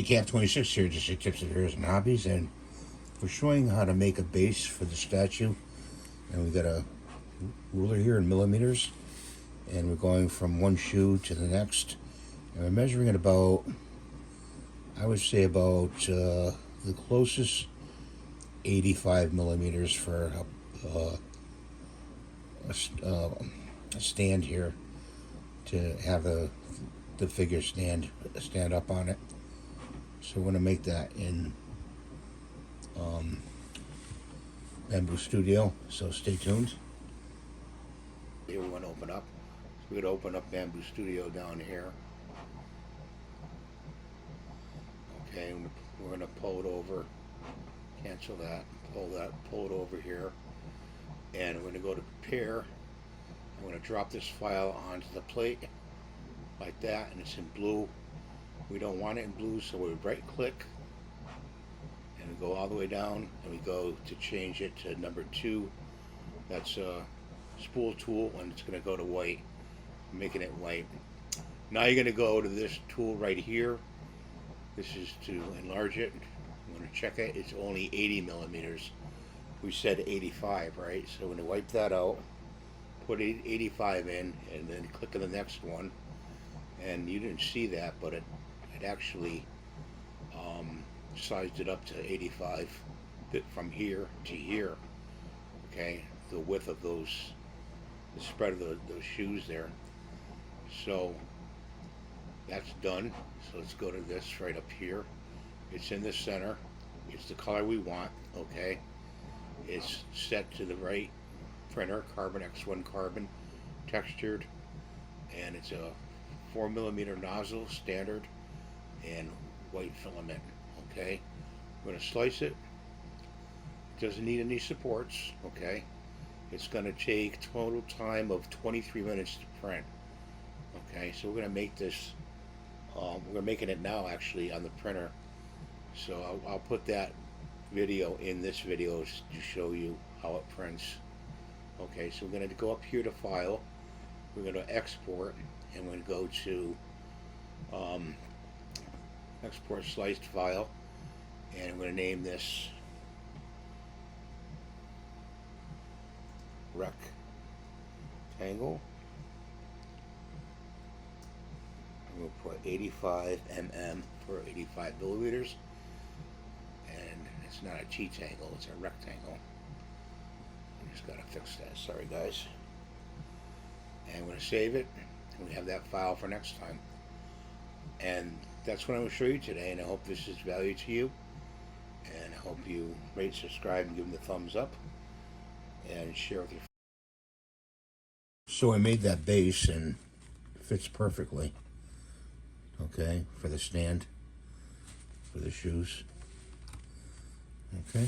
Camp 26 here, just tips of errors and hobbies, and we're showing how to make a base for the statue. And we got a ruler here in millimeters, and we're going from one shoe to the next, and we're measuring it about, I would say about the closest 85 millimeters for a stand here to have the figure stand up on it. So we're going to make that in Bambu Studio, so stay tuned. Here we want to open up. So we're going to open up Bambu Studio down here. Okay, we're going to pull it over, cancel that, pull it over here, and we're going to go to prepare. I'm going to drop this file onto the plate like that, and it's in blue. We don't want it in blue, so we right click and we go all the way down, and we go to change it to number 2. That's a spool tool, and it's going to go to white, making it white. Now you're going to go to this tool right here. This is to enlarge it. I'm going to check it. It's only 80 millimeters. We said 85, right? So we're going to wipe that out, put 85 in, and then click on the next one. And you didn't see that, but it actually sized it up to 85 from here to here. Okay, the width of the spread of those shoes there. So that's done. So let's go to this right up here. It's in the center. It's the color we want. Okay, it's set to the right printer, carbon X1 carbon, textured, and it's a 4mm nozzle, standard, and white filament. Okay, we're going to slice it. It doesn't need any supports. Okay, it's going to take total time of 23 minutes to print. Okay, so we're going to make this. We're making it now actually on the printer. So I'll put that video in this video to show you how it prints. Okay, so we're going to go up here to File. We're going to export, and we're going to go to export sliced file, and I'm going to name this rectangle. I'm going to put 85 mm for 85 millimeters, and it's not a T-tangle, it's a rectangle. I just got to fix that, sorry guys. And I'm going to save it, and we have that file for next time. And that's what I'm going to show you today, and I hope this is value to you, and I hope you rate, subscribe, and give them the thumbs up, and share with your friends. So I made that base, and it fits perfectly, okay, for the stand, for the shoes, okay.